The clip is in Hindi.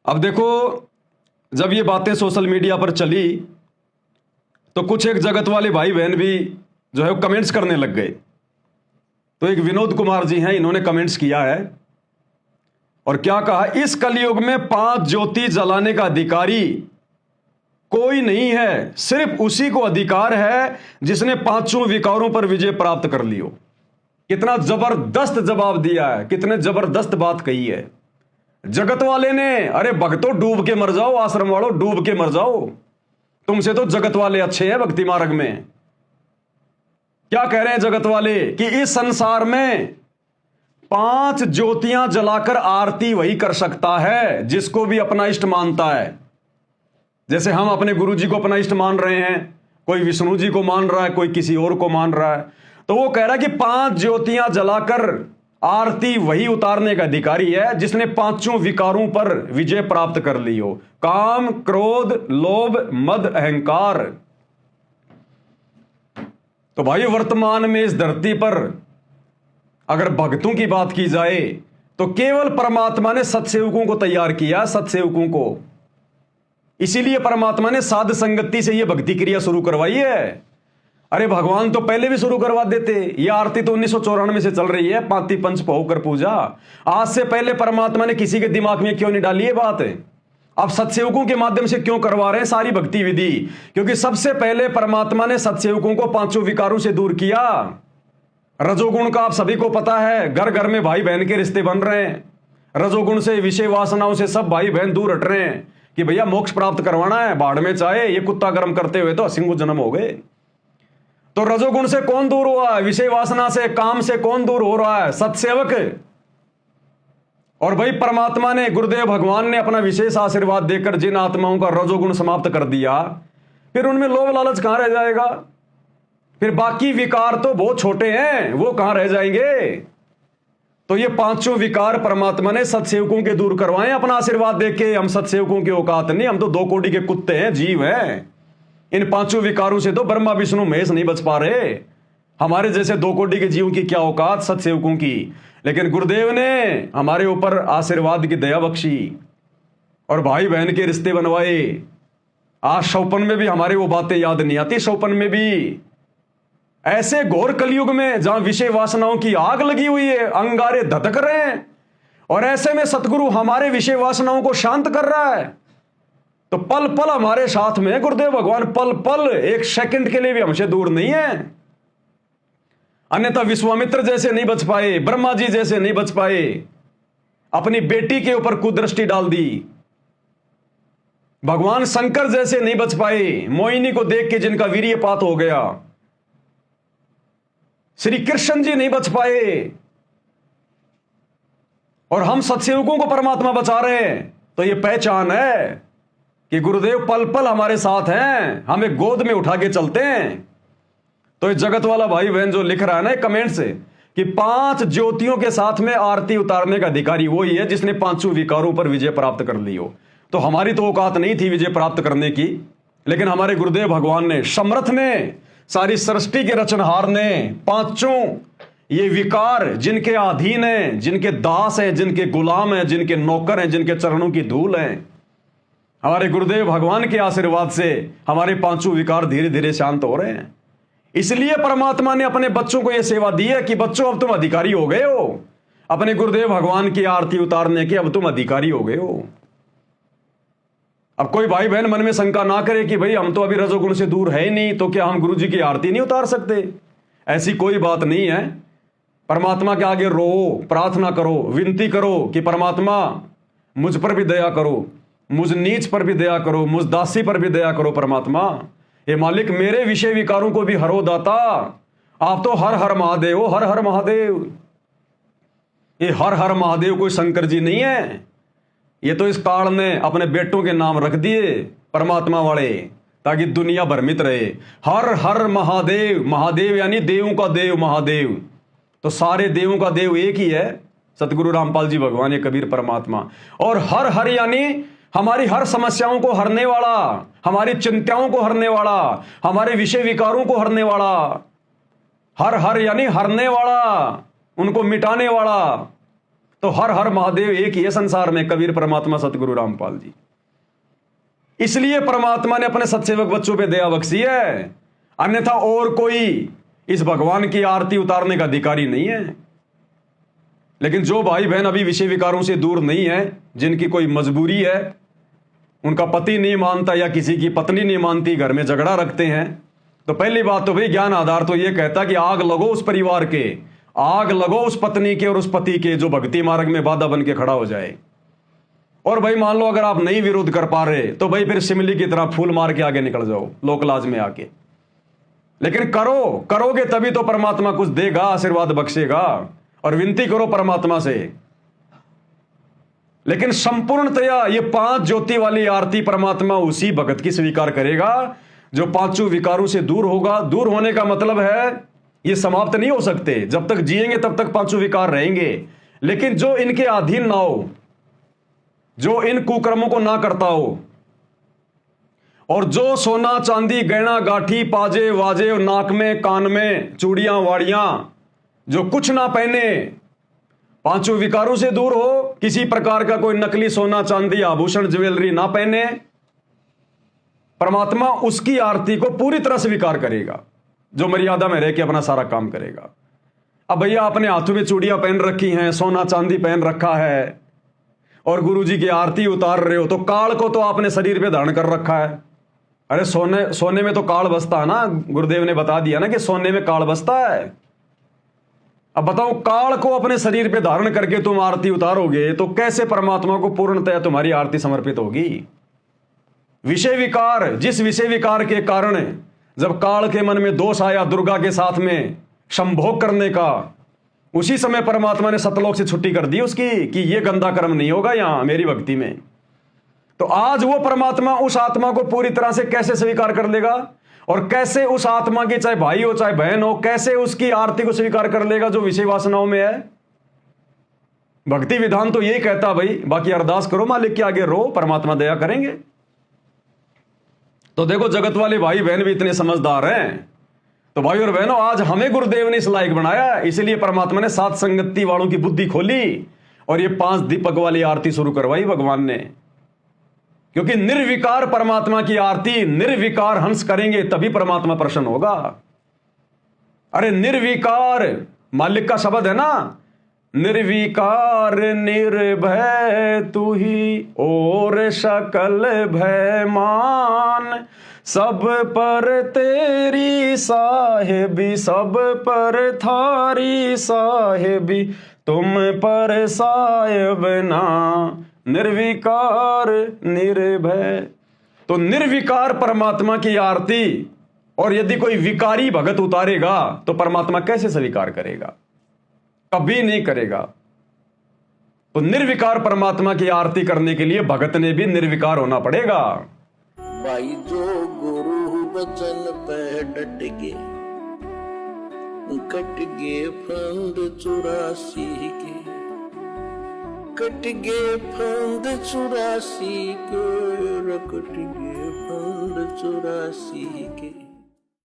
अब देखो, जब ये बातें सोशल मीडिया पर चली तो कुछ एक जगत वाले भाई बहन भी जो है वो कमेंट्स करने लग गए। तो एक विनोद कुमार जी हैं, इन्होंने कमेंट्स किया है और क्या कहा, इस कलयुग में 5 ज्योति जलाने का अधिकारी कोई नहीं है, सिर्फ उसी को अधिकार है जिसने 5 विकारों पर विजय प्राप्त कर ली हो। कितना जबरदस्त जवाब दिया है, कितने जबरदस्त बात कही है जगत वाले ने। अरे भक्तों, डूब के मर जाओ, आश्रम वालों डूब के मर जाओ, तुमसे तो जगत वाले अच्छे हैं भक्ति मार्ग में। क्या कह रहे हैं जगत वाले कि इस संसार में 5 ज्योतियां जलाकर आरती वही कर सकता है जिसको भी अपना इष्ट मानता है। जैसे हम अपने गुरु जी को अपना इष्ट मान रहे हैं, कोई विष्णु जी को मान रहा है, कोई किसी और को मान रहा है। तो वो कह रहा है कि 5 ज्योतियां जलाकर आरती वही उतारने का अधिकारी है जिसने 5 विकारों पर विजय प्राप्त कर ली हो, काम, क्रोध, लोभ, मद, अहंकार। तो भाई, वर्तमान में इस धरती पर अगर भक्तों की बात की जाए तो केवल परमात्मा ने सत्सेवकों को तैयार किया, सत्सेवकों को। इसीलिए परमात्मा ने साध संगति से यह भक्ति क्रिया शुरू करवाई है। अरे भगवान तो पहले भी शुरू करवा देते। यह आरती तो 1994 से चल रही है, पाती पंच होकर पूजा। आज से पहले परमात्मा ने किसी के दिमाग में क्यों नहीं डाली ये बात? अब सत्सेवकों के माध्यम से क्यों करवा रहे हैं सारी भक्ति विधि? क्योंकि सबसे पहले परमात्मा ने सत्सेवकों को 5 विकारों से दूर किया। रजोगुण का आप सभी को पता है, घर घर में भाई बहन के रिश्ते बन रहे हैं। रजोगुण से, विषय वासनाओं से सब भाई बहन दूर हट रहे हैं कि भैया मोक्ष प्राप्त करवाना है, बाढ़ में चाहे ये कुत्ता कर्म करते हुए तो 80 जन्म हो गए। तो रजोगुण से कौन दूर हुआ है? विषय वासना से, काम से कौन दूर हो रहा है? सत्सेवक। और भाई परमात्मा ने, गुरुदेव भगवान ने अपना विशेष आशीर्वाद देकर जिन आत्माओं का रजोगुण समाप्त कर दिया, फिर उनमें लोभ लालच कहां रह जाएगा? फिर बाकी विकार तो बहुत छोटे हैं, वो कहां रह जाएंगे? तो ये 5 विकार परमात्मा ने सत्सेवकों के दूर करवाए अपना आशीर्वाद देके। हम सत्सेवकों की औकात नहीं, हम तो 2 कोटि के कुत्ते हैं, जीव हैं। इन 5 विकारों से तो ब्रह्मा विष्णु महेश नहीं बच पा रहे। हमारे जैसे 2 कोटि के जीवों की क्या औकात सत्सेवकों की। लेकिन गुरुदेव ने हमारे ऊपर आशीर्वाद की दया बख्शी और भाई बहन के रिश्ते बनवाए। आज शौपन में भी हमारे वो बातें याद नहीं आती। शौपन में भी ऐसे घोर कलयुग में जहां विषय वासनाओं की आग लगी हुई है, अंगारे धधक रहे हैं, और ऐसे में सतगुरु हमारे विषय वासनाओं को शांत कर रहा है। तो पल पल हमारे साथ में गुरुदेव भगवान, पल पल, 1 सेकंड के लिए भी हमसे दूर नहीं है। अन्यथा विश्वामित्र जैसे नहीं बच पाए, ब्रह्मा जी जैसे नहीं बच पाए, अपनी बेटी के ऊपर कुदृष्टि डाल दी। भगवान शंकर जैसे नहीं बच पाए, मोहिनी को देख के जिनका वीर्यपात हो गया। श्री कृष्ण जी नहीं बच पाए, और हम सत्सेवकों को परमात्मा बचा रहे हैं। तो यह पहचान है कि गुरुदेव पल पल हमारे साथ हैं, हमें गोद में उठा के चलते हैं। तो ये जगत वाला भाई बहन जो लिख रहा है ना कमेंट से कि 5 ज्योतियों के साथ में आरती उतारने का अधिकारी वही है जिसने 5 विकारों पर विजय प्राप्त कर ली हो। तो हमारी तो औकात नहीं थी विजय प्राप्त करने की, लेकिन हमारे गुरुदेव भगवान ने, समर्थ ने, सारी सृष्टि के रचनहार ने 5 ये विकार जिनके अधीन हैं, जिनके दास हैं, जिनके गुलाम हैं, जिनके नौकर हैं, जिनके चरणों की धूल हैं, हमारे गुरुदेव भगवान के आशीर्वाद से हमारे 5 विकार धीरे धीरे शांत हो रहे हैं। इसलिए परमात्मा ने अपने बच्चों को यह सेवा दी है कि बच्चों अब तुम अधिकारी हो गए हो अपने गुरुदेव भगवान की आरती उतारने के, अब तुम अधिकारी हो गए हो। अब कोई भाई बहन मन में शंका ना करे कि भाई हम तो अभी रजोगुण से दूर है ही नहीं, तो क्या हम गुरु जी की आरती नहीं उतार सकते? ऐसी कोई बात नहीं है। परमात्मा के आगे रो, प्रार्थना करो, विनती करो कि परमात्मा मुझ पर भी दया करो, मुझ नीच पर भी दया करो, मुझ दासी पर भी दया करो। परमात्मा, हे मालिक, मेरे विषय विकारों को भी हरो दाता। आप तो हर हर महादेव हो, हर हर महादेव। ये हर हर महादेव कोई शंकर जी नहीं है, ये तो इस काल ने अपने बेटों के नाम रख दिए परमात्मा वाले, ताकि दुनिया भ्रमित रहे। हर हर महादेव, महादेव यानी देवों का देव, महादेव। तो सारे देवों का देव एक ही है, सतगुरु रामपाल जी भगवान, ये कबीर परमात्मा। और हर हर यानी हमारी हर समस्याओं को हरने वाला, हमारी चिंताओं को हरने वाला, हमारे विषय विकारों को हरने वाला। हर हर यानी हरने वाला, उनको मिटाने वाला। तो हर हर महादेव एक ही है संसार में, कबीर परमात्मा सतगुरु रामपाल जी। इसलिए परमात्मा ने अपने सत्सेवक बच्चों पे दया बख्शी है, अन्यथा और कोई इस भगवान की आरती उतारने का अधिकारी नहीं है। लेकिन जो भाई बहन अभी विषय विकारों से दूर नहीं है, जिनकी कोई मजबूरी है, उनका पति नहीं मानता या किसी की पत्नी नहीं मानती, घर में झगड़ा रखते हैं, तो पहली बात तो भाई ज्ञान आधार तो यह कहता कि आग लगो उस परिवार के, आग लगो उस पत्नी के और उस पति के जो भक्ति मार्ग में बाधा बन के खड़ा हो जाए। और भाई मान लो अगर आप नहीं विरोध कर पा रहे तो भाई फिर शिमली की तरह फूल मार के आगे निकल जाओ लोकलाज में आके। लेकिन करोगे तभी तो परमात्मा कुछ देगा, आशीर्वाद बख्शेगा। और विनती करो परमात्मा से। लेकिन संपूर्णतया ये 5 ज्योति वाली आरती परमात्मा उसी भगत की स्वीकार करेगा जो 5 विकारों से दूर होगा। दूर होने का मतलब है ये समाप्त नहीं हो सकते, जब तक जिएंगे तब तक 5 विकार रहेंगे। लेकिन जो इनके अधीन ना हो, जो इन कुकर्मों को ना करता हो, और जो सोना चांदी गहना गाठी पाजे वाजे और नाक में कान में चूड़ियां वाड़ियां जो कुछ ना पहने, 5 विकारों से दूर हो, किसी प्रकार का कोई नकली सोना चांदी आभूषण ज्वेलरी ना पहने, परमात्मा उसकी आरती को पूरी तरह स्वीकार करेगा, जो मर्यादा में रह के अपना सारा काम करेगा। अब भैया अपने हाथों में चूड़ियां पहन रखी हैं, सोना चांदी पहन रखा है और गुरुजी की आरती उतार रहे हो, तो काल को तो आपने शरीर पे धारण कर रखा है। अरे सोने में तो काल बसता है ना, गुरुदेव ने बता दिया ना कि सोने में काल बसता है। अब बताओ, काल को अपने शरीर पे धारण करके तुम आरती उतारोगे तो कैसे परमात्मा को पूर्णतया तुम्हारी आरती समर्पित होगी। विषय विकार, जिस विषय विकार के कारण जब काल के मन में दोष आया दुर्गा के साथ में संभोग करने का, उसी समय परमात्मा ने सतलोक से छुट्टी कर दी उसकी कि यह गंदा कर्म नहीं होगा यहां मेरी भक्ति में। तो आज वो परमात्मा उस आत्मा को पूरी तरह से कैसे स्वीकार कर लेगा, और कैसे उस आत्मा की चाहे भाई हो चाहे बहन हो, कैसे उसकी आरती को स्वीकार कर लेगा जो विषय वासनाओं में है। भक्ति विधान तो यही कहता भाई, बाकी अरदास करो मालिक के आगे, रो, परमात्मा दया करेंगे। तो देखो जगत वाले भाई बहन भी इतने समझदार हैं। तो भाई और बहनों, आज हमें गुरुदेव ने इस लायक बनाया, इसलिए परमात्मा ने 7 संगति वालों की बुद्धि खोली और ये 5 दीपक वाली आरती शुरू करवाई भगवान ने। क्योंकि निर्विकार परमात्मा की आरती निर्विकार हंस करेंगे तभी परमात्मा प्रसन्न होगा। अरे निर्विकार मालिक का शब्द है ना, निर्विकार निर्भय तू ही और सकल भय मान, सब पर तेरी साहेबी सब पर थारी साहेबी, तुम पर साहेब ना, निर्विकार निर्भय। तो निर्विकार परमात्मा की आरती, और यदि कोई विकारी भगत उतारेगा तो परमात्मा कैसे स्वीकार करेगा, कभी नहीं करेगा। तो निर्विकार परमात्मा की आरती करने के लिए भगत ने भी निर्विकार होना पड़ेगा। भाई जो गुरु वचन पे डट गे, कट गे फंद 84 के, कट गे फंद 84 के, कट गे फंद 84 के।